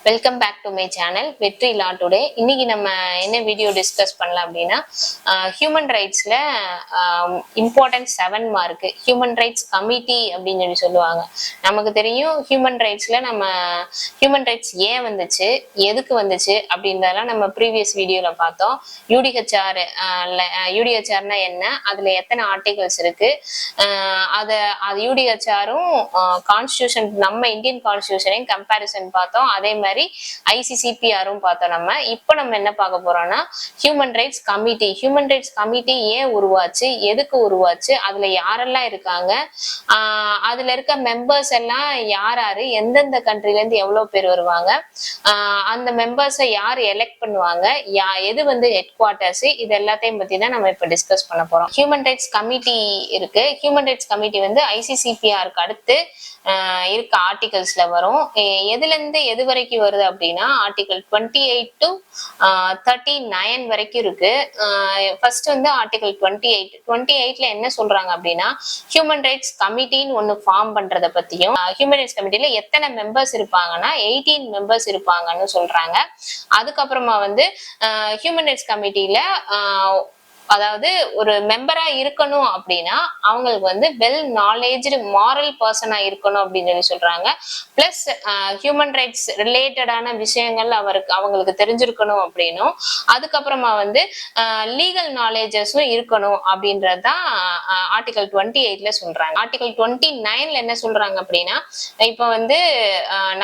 Welcome back to my channel Vetri law today. இன்னைக்கு நம்ம என்ன வீடியோ டிஸ்கஸ் பண்ணலாம் அப்படின்னா, ஹியூமன் ரைட்ஸ்ல importance 7 mark human rights committee அப்படின்னு சொல்லி சொல்லுவாங்க. நமக்கு தெரியும் ஹியூமன் ரைட்ஸ்ல நம்ம ஹியூமன் ரைட்ஸ் ஏன் வந்துச்சு, எதுக்கு வந்துச்சு அப்படின்றதெல்லாம் நம்ம ப்ரீவியஸ் வீடியோல பார்த்தோம். யூடிஹெச்ஆர்னா என்ன, அதுல எத்தனை ஆர்டிகல்ஸ் இருக்கு, அது யூடிஹெச்ஆரும் கான்ஸ்டியூஷன் நம்ம இந்தியன் கான்ஸ்டியூஷனையும் கம்பேரிசன் பார்த்தோம். அதே மாதிரி ஐசிசிபிஆரும் பார்த்தோம். நம்ம என்ன பார்க்க போறோம்னா human rights committee. Human rights committee ஏன் உருவாச்சு, எதுக்கு உருவாச்சு, அதுல யாரெல்லாம் இருக்காங்க, அதுல இருக்க மெம்பர்ஸ் எல்லாம் யாரு, எந்தெந்த கண்ட்ரில இருந்து எவ்வளவு பேர் வருவாங்க, அந்த மெம்பர்ஸை யார் எலெக்ட் பண்ணுவாங்க, எது ஹெட் குவார்டர்ஸ், இது எல்லாத்தையும் பத்தி தான் நம்ம இப்ப டிஸ்கஸ் பண்ண போறோம். ஹியூமன் ரைட்ஸ் கமிட்டி இருக்கு. ஹியூமன் ரைட்ஸ் கமிட்டி ஐசிசிபிஆருக்கு அடுத்து இருக்க ஆர்டிகல்ஸ்ல வரும். எதுல இருந்து எது வரைக்கும் வருது அப்படின்னா ஆர்டிகல் 28 to 39 வரைக்கும் இருக்கு. ஃபர்ஸ்ட் ஆர்டிகல் 28ல என்ன சொல்றாங்க அப்படின்னா, ஹியூமன் ரைட்ஸ் கமிட்டின்னு ஒண்ணு ஃபார்ம் பண்றத பத்தியும், ஹியூமன் ரைட்ஸ் கமிட்டில எத்தனை மெம்பர்ஸ் இருப்பாங்கன்னா 18 மெம்பர்ஸ் இருப்பாங்கன்னு சொல்றாங்க. அதுக்கப்புறமா ஹியூமன் ரைட்ஸ் கமிட்டில அதாவது ஒரு மெம்பரா இருக்கணும் அப்படின்னா அவங்களுக்கு வெல் நாலேஜ்டு மாரல் பர்சனா இருக்கணும் அப்படின்னு சொல்லி சொல்றாங்க. பிளஸ் ஹியூமன் ரைட்ஸ் ரிலேட்டடான விஷயங்கள் அவங்களுக்கு தெரிஞ்சிருக்கணும் அப்படின்னும், அதுக்கப்புறமா லீகல் நாலேஜஸும் இருக்கணும் அப்படின்றதுதான் ஆர்டிகல் 28ல சொல்றாங்க. ஆர்டிகல் 29ல என்ன சொல்றாங்க அப்படின்னா, இப்ப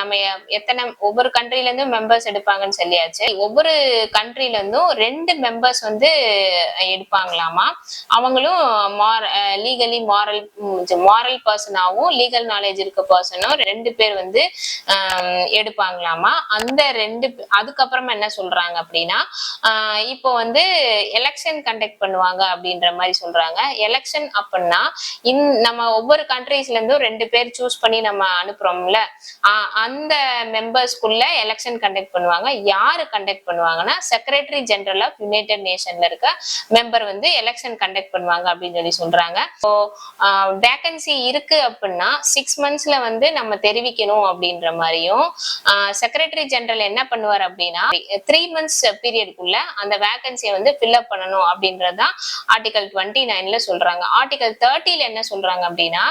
நம்ம எத்தனை ஒவ்வொரு கண்ட்ரில இருந்தும் மெம்பர்ஸ் எடுப்பாங்கன்னு சொல்லியாச்சு. ஒவ்வொரு கண்ட்ரில இருந்தும் 2 மெம்பர்ஸ் எடுப்பாங்களாமா. அவங்களும் லீகலி மாரல் பர்சனாவும் லீகல் நாலேஜ் இருக்க பர்சனும் 2 பேர் எடுப்பாங்களாமா. அந்த 2 அதுக்கப்புறமா என்ன சொல்றாங்க அப்படின்னா, இப்போ எலெக்ஷன் கண்டக்ட் பண்ணுவாங்க அப்படின்ற மாதிரி சொல்றாங்க. எலெக்ஷன் அப்படின்னா நம்ம ஒவ்வொரு கண்ட்ரீஸ்ல இருந்தும் 2 பேர் சூஸ் பண்ணி நம்ம அனுப்புறோம்ல, அந்த மெம்பர்ஸ்குள்ள எலெக்ஷன் கண்டக்ட் பண்ணுவாங்க. யாரு கண்டக்ட் பண்ணுவாங்கன்னா செக்ரட்டரி ஜெனரல் ஆஃப் யுனைடெட் நேஷன்ல இருக்க மெம்பர் எலெக்ஷன் கண்டக்ட் பண்ணுவாங்க அப்படின்னு சொல்லி சொல்றாங்க. வேகன்சி இருக்கு அப்படின்னா 6 மந்த்ஸ்ல நம்ம தெரிவிக்கணும் அப்படின்ற மாதிரியும், செக்ரட்டரி ஜெனரல் என்ன பண்ணுவார் அப்படின்னா 3 மந்த்ஸ் பீரியடுக்குள்ள அந்த வேகன்சியை ஃபில் அப் பண்ணணும் அப்படின்றதுதான் ஆர்டிகல் 29ல சொல்றாங்க. ஆர்டிகல் 30ல என்ன சொல்றாங்க அப்படின்னா,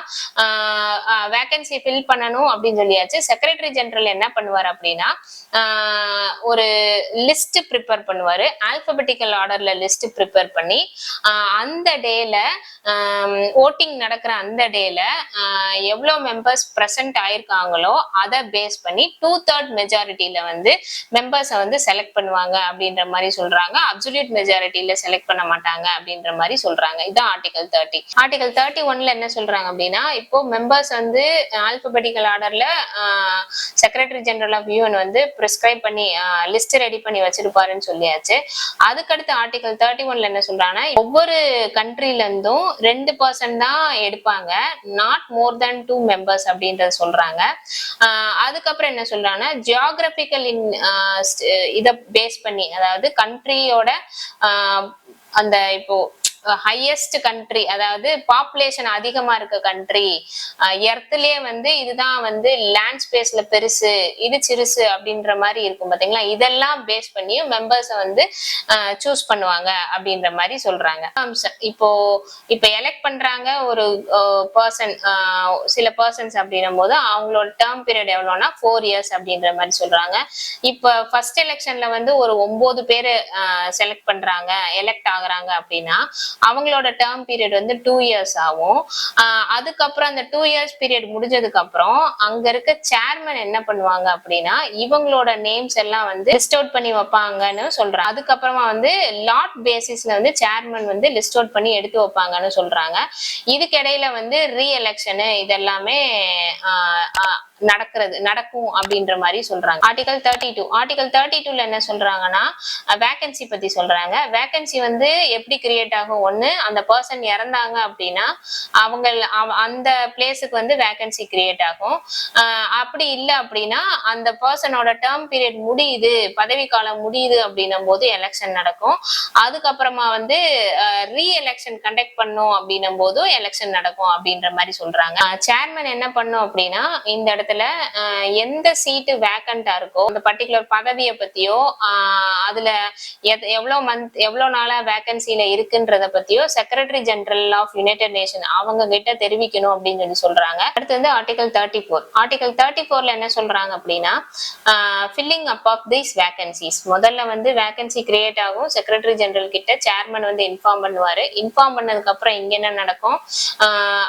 வேகன்சி ஃபில் பண்ணணும் அப்படின்னு சொல்லியாச்சு. செக்ரட்டரி ஜெனரல் என்ன பண்ணுவார் அப்படின்னா ஒரு லிஸ்ட் ப்ரிப்பேர் பண்ணுவாரு. ஆல்பபெட்டிக்கல் ஆர்டர்ல லிஸ்ட் ப்ரிப்பேர் பண்ணி அந்த டேல ஓட்டிங் நடக்கிற அந்த டேல எவ்வளவு மெம்பர்ஸ் பிரசன்ட் ஆயிருக்காங்களோ அதை பேஸ் பண்ணி 2/3 மெஜாரிட்டியில மெம்பர்ஸை செலக்ட் பண்ணுவாங்க அப்படின்ற மாதிரி சொல்றாங்க. அப்சல்யூட் மெஜாரிட்டியில செலக்ட் பண்ண மாட்டாங்க அப்படின்ற மாதிரி சொல்றாங்க. இதான் ஆர்டிகல் 30. ஆர்டிகல் 31ல என்ன சொல்றாங்க அப்படின்னா, இப்போ மெம்பர்ஸ் ஆல்பபெட்டிக்கல் ஆர்டர்ல secretary general of UN prescribe பண்ணி லிஸ்ட் ரெடி பண்ணி வச்சிருப்பாருன்னு சொல்லியாச்சு. அதுக்கடுத்து ஆர்டிகல் 31ல என்ன சொல்றாங்கன்னா, ஒவ்வொரு கண்ட்ரில இருந்தும் 2% தான் எடுப்பாங்க, நாட் மோர் தேன் 2 மெம்பர்ஸ் அப்படின்றத சொல்றாங்க. அதுக்கப்புறம் என்ன சொல்றாங்கன்னா, ஜியோகிராபிக்கல் இத பேஸ் பண்ணி, அதாவது கண்ட்ரியோட அந்த இப்போ ஹையஸ்ட் கண்ட்ரி, அதாவது பாப்புலேஷன் அதிகமா இருக்க கண்ட்ரி, எர்த்லயே இதுதான் லேண்ட் ஸ்பேஸ்ல பெருசு, இது சிறுசு அப்படின்ற மாதிரி இருக்கும் பாத்தீங்களா. இதெல்லாம் பேஸ் பண்ணியும் மெம்பர்ஸ் சூஸ் பண்ணுவாங்க அப்படின்ற மாதிரி சொல்றாங்க. இப்போ எலெக்ட் பண்றாங்க ஒரு பர்சன், சில பர்சன்ஸ் அப்படின்னும் போது அவங்களோட டேர்ம் பீரியட் எவ்வளவுனா 4 இயர்ஸ் அப்படின்ற மாதிரி சொல்றாங்க. இப்ப ஃபர்ஸ்ட் எலெக்ஷன்ல ஒரு 9 பேரு செலக்ட் பண்றாங்க, எலெக்ட் ஆகுறாங்க அப்படின்னா அவங்களோட டேர்ம் பீரியட் 2 இயர்ஸ் ஆகும். அதுக்கப்புறம் அந்த 2 இயர்ஸ் பீரியட் முடிஞ்சதுக்கு அப்புறம் அங்க இருக்க சேர்மன் என்ன பண்ணுவாங்க அப்படின்னா இவங்களோட நேம்ஸ் எல்லாம் லிஸ்ட் அவுட் பண்ணி வைப்பாங்கன்னு சொல்றாங்க. அதுக்கப்புறமா லாட் பேசிஸ்ல சேர்மன் லிஸ்ட் அவுட் பண்ணி எடுத்து வைப்பாங்கன்னு சொல்றாங்க. இதுக்கு இடையில ரீ எலெக்ஷன் இதெல்லாமே நடக்கும் அப்படின்ற மாதிரி சொல்றாங்க. ஆர்டிகல் 32ல என்ன சொல்றாங்கன்னா, வேகன்சி பத்தி சொல்றாங்க. வேகன்சி எப்படி கிரியேட் ஆகும், ஒண்ணு அந்த பர்சன் இறந்தாங்க அப்படின்னா அந்த பிளேஸுக்கு வேகன்சி கிரியேட் ஆகும். அப்படி இல்லை அப்படின்னா அந்த பர்சனோட டேர்ம் பீரியட் முடியுது, பதவி காலம் முடியுது அப்படின்னும் போது எலெக்ஷன் நடக்கும். அதுக்கப்புறமா ரீ எலெக்ஷன் கண்டக்ட் பண்ணும் அப்படின்னும் போதும் எலெக்ஷன் நடக்கும் அப்படின்ற மாதிரி சொல்றாங்க. சேர்மன் என்ன பண்ணும் அப்படின்னா இந்த இடத்துல இடத்துல எந்த சீட்டு வேக்கண்டா இருக்கோ அந்த பர்டிகுலர் பதவியை பத்தியோ அதுல எவ்வளவு நாளா வேகன்சில இருக்குன்றத பத்தியோ secretary general of United Nation அவங்க கிட்ட தெரிவிக்கணும் அப்படின்னு சொல்லி சொல்றாங்க. அடுத்து வந்து ஆர்டிகல் 34. ஆர்டிகல் 34ல என்ன சொல்றாங்க அப்படின்னா filling up of these vacancies. முதல்ல வந்து வேகன்சி கிரியேட் ஆகும், செக்ரட்டரி ஜெனரல் கிட்ட சேர்மன் வந்து இன்ஃபார்ம் பண்ணுவாரு. இன்ஃபார்ம் பண்ணதுக்கு அப்புறம் இங்க என்ன நடக்கும்,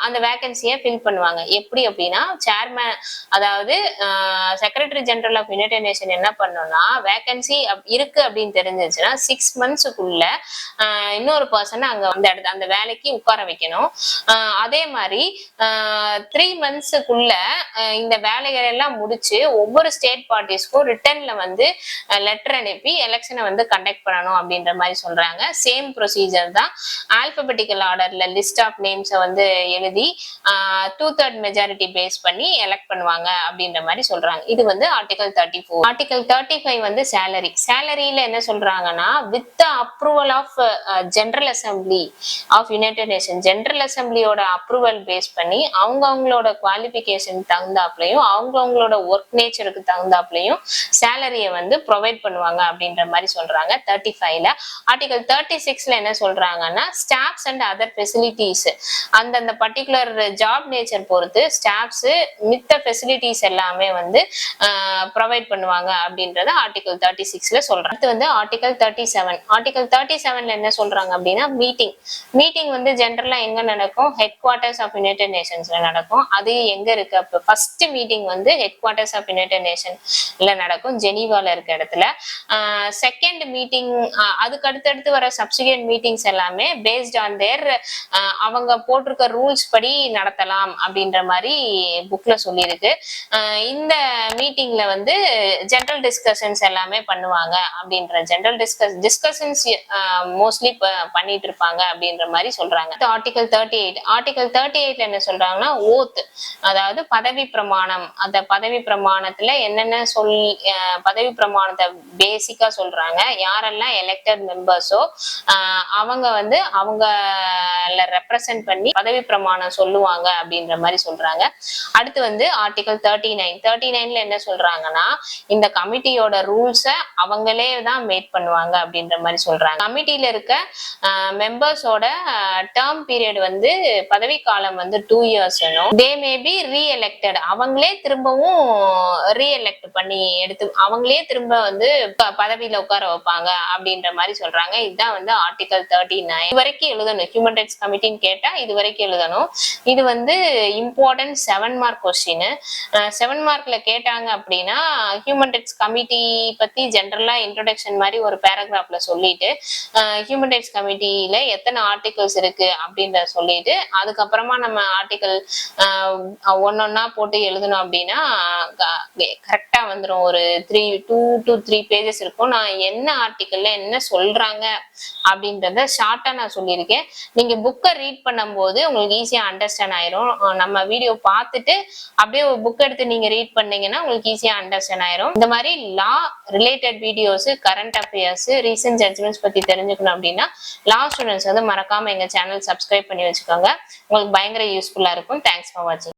அந்த வேகன்சியை ஃபில் பண்ணுவாங்க. எப்படி அப்படின்னா சேர்மன், அதாவது secretary general of United Nation என்ன பண்ணணும்னா வேகன்சி இருக்கு அப்படின்னு தெரிஞ்சிச்சுன்னா 6 monthsக்குள்ள இன்னொரு பர்சன் அங்க அந்த வேலைக்கு உட்கார வைக்கணும். அதே மாதிரி 3 monthsக்குள்ள இந்த வேலைகள் எல்லாம் முடிச்சு ஒவ்வொரு ஸ்டேட் பார்ட்டிஸ்க்கும் ரிட்டர்ன்ல வந்து லெட்டர் அனுப்பி எலெக்ஷனை வந்து கண்டக்ட் பண்ணணும் அப்படின்ற மாதிரி சொல்றாங்க. சேம் ப்ரொசீஜர் தான். ஆல்பபெட்டிக்கல் ஆர்டர்ல லிஸ்ட் ஆஃப் நேம்ஸை வந்து எழுதி 2/3 மெஜாரிட்டி பேஸ் பண்ணி எலெக்ட் பண்ணுவாங்க அப்படின்ற மாதிரி சொல்றாங்க. இது வந்து ஆர்டிகல் 34. ஆர்டிகல் 35 வந்து சேலரியில என்ன சொல்றாங்கன்னா with the approval of general assembly of United Nation, general அசம்பிளியோட அப்ரூவல் பேஸ் பண்ணி அவங்களோட குவாலிபிகேஷன் தகுந்தாப்லையும் அவங்களோட ஒர்க் நேச்சருக்கு தகுந்தாப்லையும் சேலரியை வந்து ப்ரொவைட் பண்ணுவாங்க அப்படின்ற மாதிரி சொல்றாங்க 35ல. ஆர்டிகல் 36ல என்ன சொல்றாங்கன்னா ஸ்டாஃப்ஸ் அண்ட் அதர் ஃபெசிலிட்டிஸ், அந்தந்த பர்டிகுலர் ஜாப் நேச்சர் பொறுத்து ஸ்டாஃப்ஸ் மித்த ஃபெசிலிட்டிஸ் எல்லாமே வந்து ப்ரொவைட் பண்ணுவாங்க அப்படின்றத ஆர்டிகல் 36ல சொல்றாங்க. அடுத்து வந்து ஆர்டிகல் 37. ஆர்டிகல் 37ல என்ன சொல்றாங்க அப்படின்னா மீட்டிங் வந்து ஜெனரலா எங்க நடக்கும், ஹெட் குவார்டர்ஸ் ஆஃப் யுனைடெட் நேஷன்ஸ்ல நடக்கும். அது எங்க இருக்கு, அப்ப ஃபர்ஸ்ட் மீட்டிங் வந்து ஹெட் குவார்டர்ஸ் ஆஃப் யுனைடெட் நேஷன்ல நடக்கும், ஜெனீவால இருக்க இடத்துல. செகண்ட் மீட்டிங், அதுக்கு அடுத்தடுத்து வர சப்சிக்வெண்ட் மீட்டிங்ஸ் எல்லாமே பேஸ்ட் ஆன் தேர் அவங்க போட்டிருக்க ரூல்ஸ் படி நடத்தலாம் அப்படின்ற மாதிரி புக்ல சொல்லியிருக்கு. இந்த மீட்டிங்ல வந்து ஜெனரல் டிஸ்கஷன்ஸ் எல்லாமே பண்ணுவாங்க அப்படின்ற ஜெனரல் டிஸ்கஷன்ஸ் மோஸ்ட்லி பண்ணிட்டு இருப்பாங்க அப்படின்ற மாதிரி சொல்றாங்க. ஆர்டிகல் 38. ஆர்டிகல் 38ல என்ன சொல்றாங்கன்னா ஓத், அதாவது பதவி பிரமாணம். அந்த பதவி பிரமாணத்துல என்னென்ன பதவி பிரமாணத்தை பேசிக்கா சொல்றாங்க. யாரெல்லாம் எலெக்டட் மெம்பர்ஸோ அவங்க வந்து அவங்க ரெப்ரசென்ட் பண்ணி பதவி பிரமாணம் சொல்லுவாங்க அப்படின்ற மாதிரி சொல்றாங்க. அடுத்து வந்து ஆர்டிகல் 39ல என்ன சொல்றாங்கன்னா இந்த கமிட்டியோட ரூல்ஸை அவங்களே தான் மேட் பண்ணுவாங்க அப்படின்ற மாதிரி சொல்றாங்க. கமிட்டியில இருக்க மெம்பர்ஸோட டேர்ம் பீரியட் வந்து பதவி காலம் வந்து 2 years. They may be re-elected, அவங்களே திரும்பவும் ரீஎலெக்ட் பண்ணி எடுத்து அவங்களே திரும்ப வந்து பதவியில உட்கார வைப்பாங்க அப்படின்ற மாதிரி சொல்றாங்க. இதுதான் வந்து ஆர்டிகல் 39. இது வரைக்கும் எழுதணும். ஹியூமன் ரைட்ஸ் கமிட்டின்னு கேட்டா இது வரைக்கும் எழுதணும். இது வந்து இம்பார்ட்டன்ட் 7 mark கொஸ்டின். 7 markல கேட்டாங்க அப்படின்னா ஹியூமன் ரைட்ஸ் கமிட்டி பத்தி ஜெனரலா இன்ட்ரோடக்ஷன் மாதிரி ஒரு பேராகிராஃப்ல சொல்லிட்டு ஹியூமன் ரைட்ஸ் கமிட்டியில எத்தனை ஆர்டிகல்ஸ் இருக்கு அப்படின்றத சொல்லிட்டு அதுக்கப்புறமா நம்ம ஆர்டிகல் ஒன்னொன்னா போட்டு எழுதணும் அப்படின்னா கரெக்டா வந்துடும். ஒரு 2 to 3 pages இருக்கும். நான் என்ன ஆர்டிகல்ல என்ன சொல்றாங்க அப்படின்றத ஷார்ட்டா நான் சொல்லியிருக்கேன். நீங்க புக்கை ரீட் பண்ணும் போது உங்களுக்கு ஈஸியா அண்டர்ஸ்டாண்ட் ஆயிரும். நம்ம வீடியோ பார்த்துட்டு அப்படியே ஒரு புக் எடுத்து நீங்க ரீட் பண்ணீங்கன்னா உங்களுக்கு ஈஸியா அண்டர்ஸ்டாண்ட் ஆயிரும். இந்த மாதிரி லா related videos, current affairs, recent judgments பத்தி தெரிஞ்சுக்கணும் அப்படின்னா லா ஸ்டூடெண்ட்ஸ் வந்து மறக்காம எங்க சேனல் சப்ஸ்கிரைப் பண்ணி வச்சுக்கோங்க. உங்களுக்கு பயங்கர யூஸ்ஃபுல்லா இருக்கும். தேங்க்ஸ் ஃபார் வாட்சிங்.